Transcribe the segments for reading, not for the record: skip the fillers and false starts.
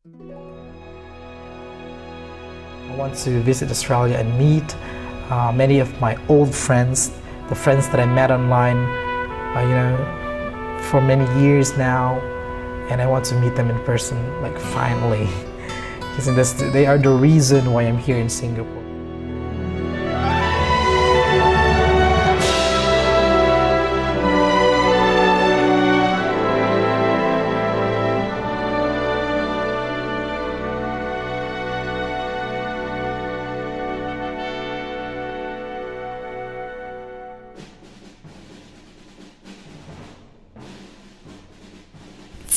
I want to visit Australia and meet many of my old friends, the friends that I met online, for many years now, and I want to meet them in person, like finally, because they are the reason why I'm here in Singapore.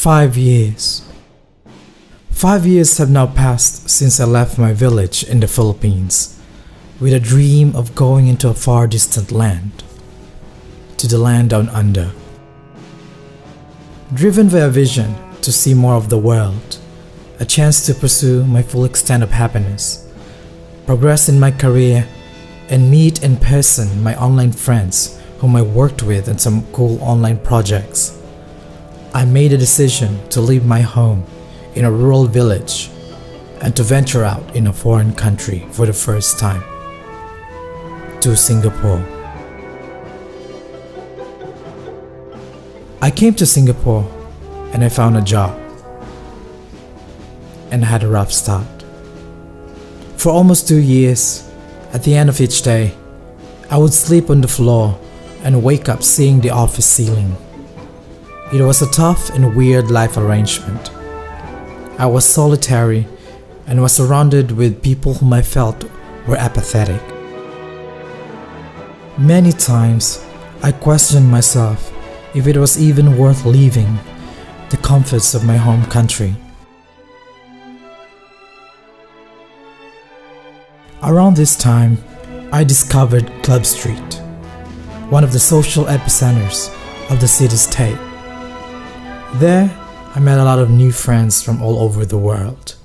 5 years. 5 years have now passed since I left my village in the Philippines with a dream of going into a far distant land, to the land down under. Driven by a vision to see more of the world, a chance to pursue my full extent of happiness, progress in my career, and meet in person my online friends whom I worked with on some cool online projects. I made a decision to leave my home in a rural village and to venture out in a foreign country for the first time, to Singapore. I came to Singapore and I found a job and had a rough start. For almost 2 years, at the end of each day, I would sleep on the floor and wake up seeing the office ceiling. It was a tough and weird life arrangement. I was solitary and was surrounded with people whom I felt were apathetic. Many times, I questioned myself if it was even worth leaving the comforts of my home country. Around this time, I discovered Club Street, one of the social epicenters of the city-state. There, I met a lot of new friends from all over the world.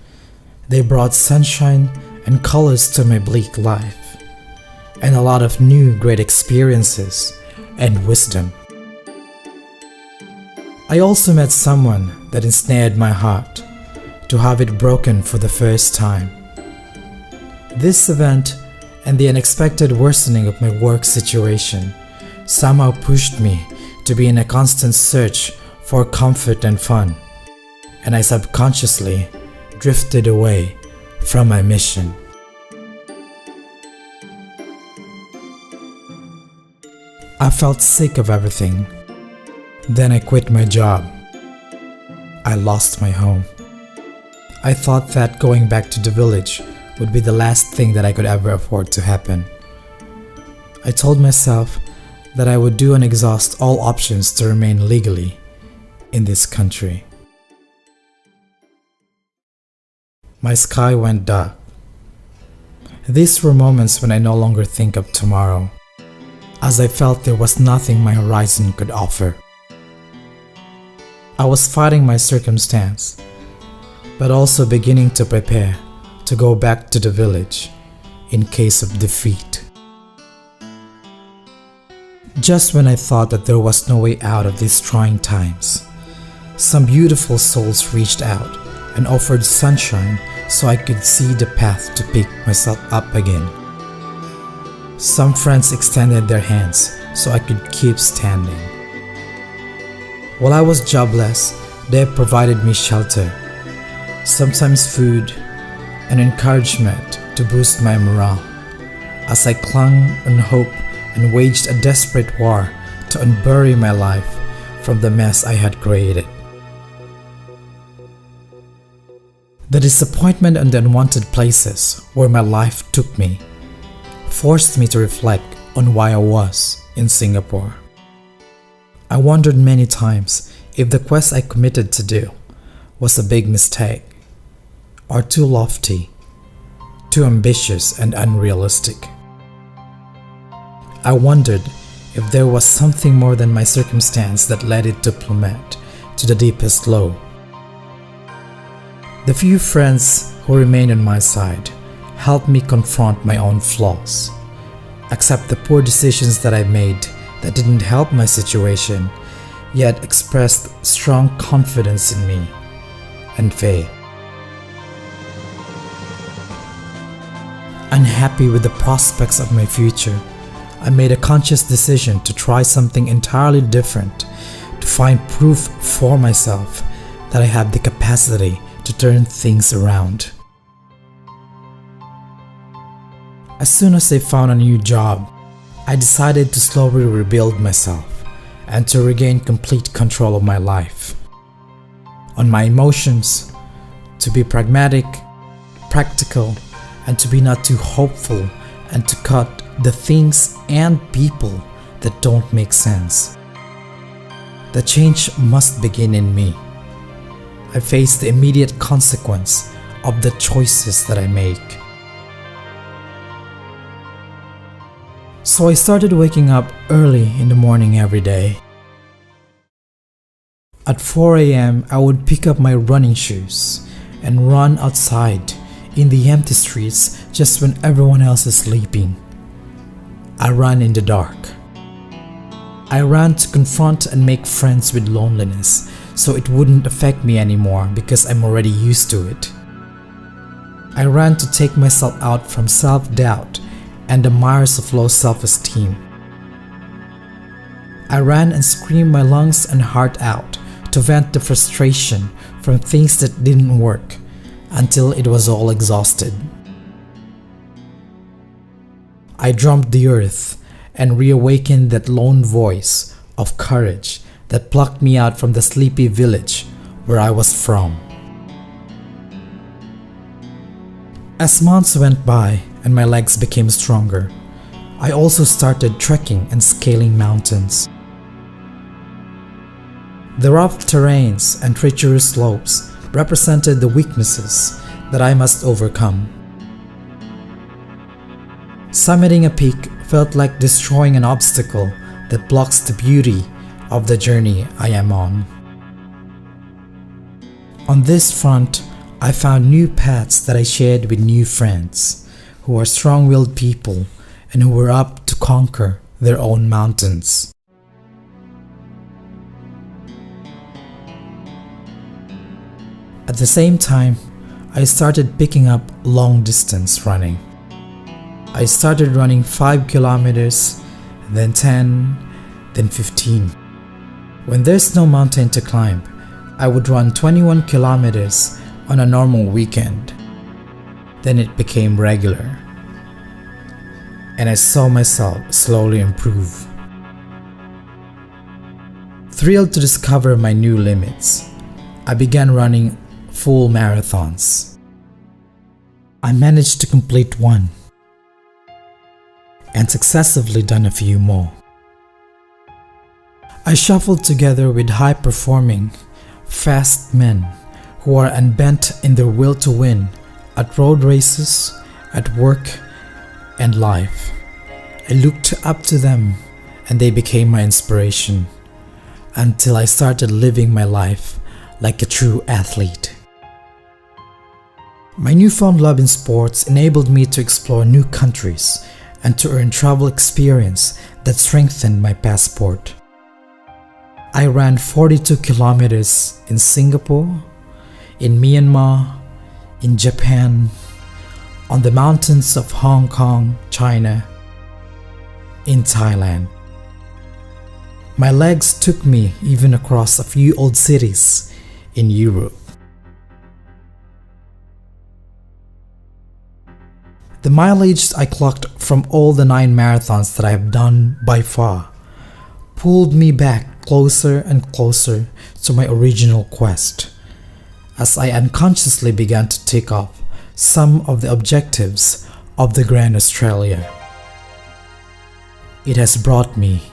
They brought sunshine and colors to my bleak life, and a lot of new great experiences and wisdom. I also met someone that ensnared my heart to have it broken for the first time. This event and the unexpected worsening of my work situation somehow pushed me to be in a constant search for comfort and fun, and I subconsciously drifted away from my mission. I felt sick of everything. Then I quit my job. I lost my home. I thought that going back to the village would be the last thing that I could ever afford to happen. I told myself that I would do and exhaust all options to remain legally in this country. My sky went dark. These were moments when I no longer think of tomorrow, as I felt there was nothing my horizon could offer. I was fighting my circumstance, but also beginning to prepare to go back to the village in case of defeat. Just when I thought that there was no way out of these trying times, some beautiful souls reached out and offered sunshine so I could see the path to pick myself up again. Some friends extended their hands so I could keep standing. While I was jobless, they provided me shelter, sometimes food, and encouragement to boost my morale as I clung on hope and waged a desperate war to unbury my life from the mess I had created. The disappointment and the unwanted places where my life took me forced me to reflect on why I was in Singapore. I wondered many times if the quest I committed to do was a big mistake, or too lofty, too ambitious and unrealistic. I wondered if there was something more than my circumstance that led it to plummet to the deepest low. The few friends who remained on my side helped me confront my own flaws, accept the poor decisions that I made that didn't help my situation, yet expressed strong confidence in me and faith. unhappy with the prospects of my future, I made a conscious decision to try something entirely different, to find proof for myself that I have the capacity to turn things around. As soon as I found a new job, I decided to slowly rebuild myself and to regain complete control of my life, on my emotions, to be pragmatic, practical, and to be not too hopeful, and to cut the things and people that don't make sense. The change must begin in me. I face the immediate consequence of the choices that I make. So I started waking up early in the morning every day. At 4 a.m. I would pick up my running shoes and run outside in the empty streets just when everyone else is sleeping. I ran in the dark. I ran to confront and make friends with loneliness so it wouldn't affect me anymore because I'm already used to it. I ran to take myself out from self-doubt and the mires of low self-esteem. I ran and screamed my lungs and heart out to vent the frustration from things that didn't work until it was all exhausted. I drummed the earth and reawakened that lone voice of courage that plucked me out from the sleepy village where I was from. As months went by and my legs became stronger, I also started trekking and scaling mountains. The rough terrains and treacherous slopes represented the weaknesses that I must overcome. Summiting a peak felt like destroying an obstacle that blocks the beauty of the journey I am on. On this front, I found new paths that I shared with new friends who are strong-willed people and who were up to conquer their own mountains. At the same time, I started picking up long-distance running. I started running 5 kilometers, then 10, then 15. When there's no mountain to climb, I would run 21 kilometers on a normal weekend. Then it became regular, and I saw myself slowly improve. Thrilled to discover my new limits, I began running full marathons. I managed to complete one and successively done a few more. I shuffled together with high-performing, fast men who are unbent in their will to win at road races, at work, and life. I looked up to them and they became my inspiration until I started living my life like a true athlete. My newfound love in sports enabled me to explore new countries and to earn travel experience that strengthened my passport. I ran 42 kilometers in Singapore, in Myanmar, in Japan, on the mountains of Hong Kong, China, in Thailand. My legs took me even across a few old cities in Europe. The mileage I clocked from all the 9 marathons that I have done by far pulled me back closer and closer to my original quest as I unconsciously began to tick off some of the objectives of the Grand Australia. It has brought me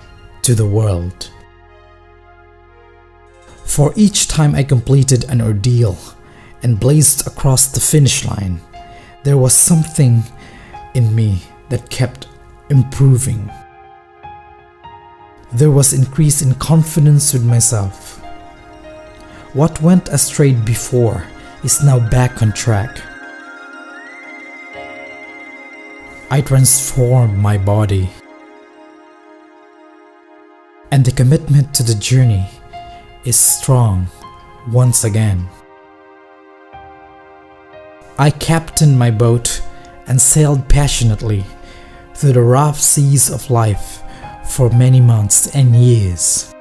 to the world. For each time I completed an ordeal and blazed across the finish line, there was something in me that kept improving. There was increase in confidence with myself. What went astray before is now back on track. I transformed my body, and the commitment to the journey is strong once again. I captained my boat and sailed passionately through the rough seas of life for many months and years.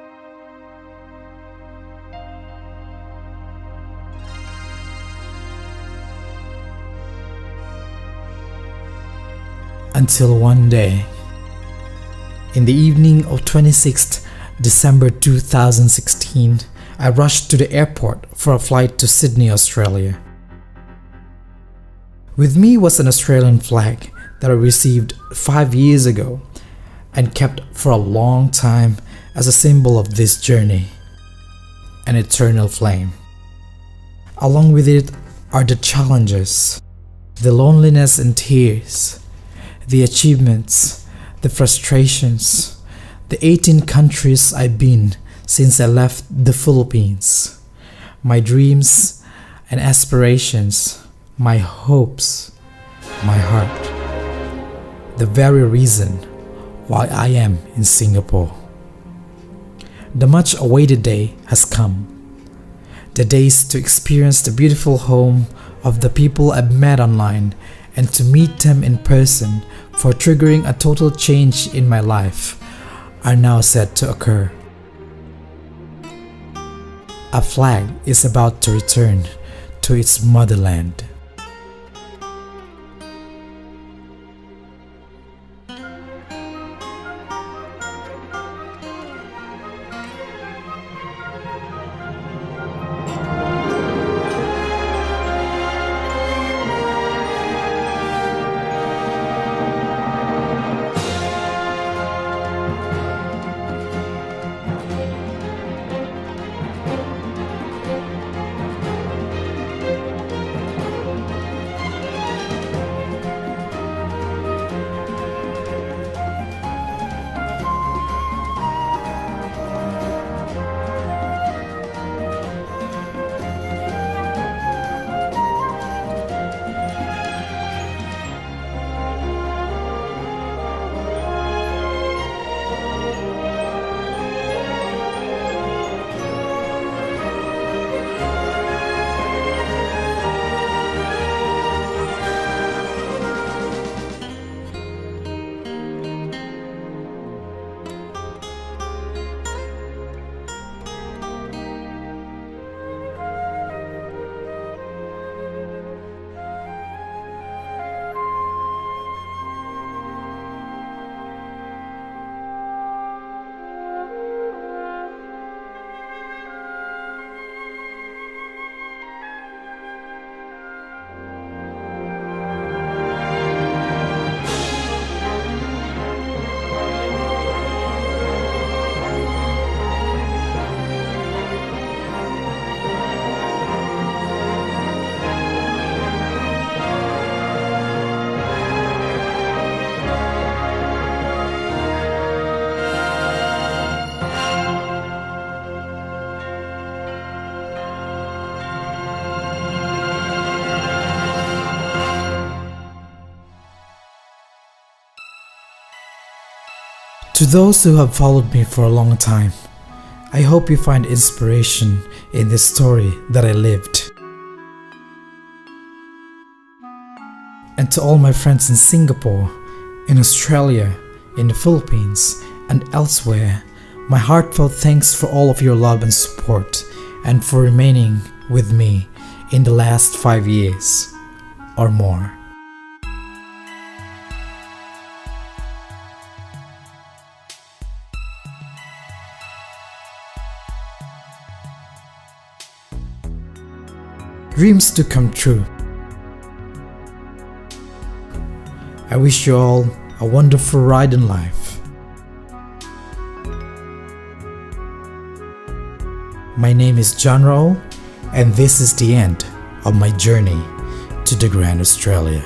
Until one day, in the evening of 26th December 2016, I rushed to the airport for a flight to Sydney, Australia. With me was an Australian flag that I received 5 years ago and kept for a long time as a symbol of this journey, an eternal flame. Along with it are the challenges, the loneliness and tears, the achievements, the frustrations, the 18 countries I've been since I left the Philippines, my dreams and aspirations, my hopes, my heart, the very reason why I am in Singapore. The much awaited day has come. The days to experience the beautiful home of the people I've met online and to meet them in person for triggering a total change in my life are now set to occur. A flag is about to return to its motherland. To those who have followed me for a long time, I hope you find inspiration in this story that I lived. And to all my friends in Singapore, in Australia, in the Philippines, and elsewhere, my heartfelt thanks for all of your love and support and for remaining with me in the last 5 years or more. Dreams to come true. I wish you all a wonderful ride in life. My name is John Raul, and this is the end of my journey to the Grand Australia.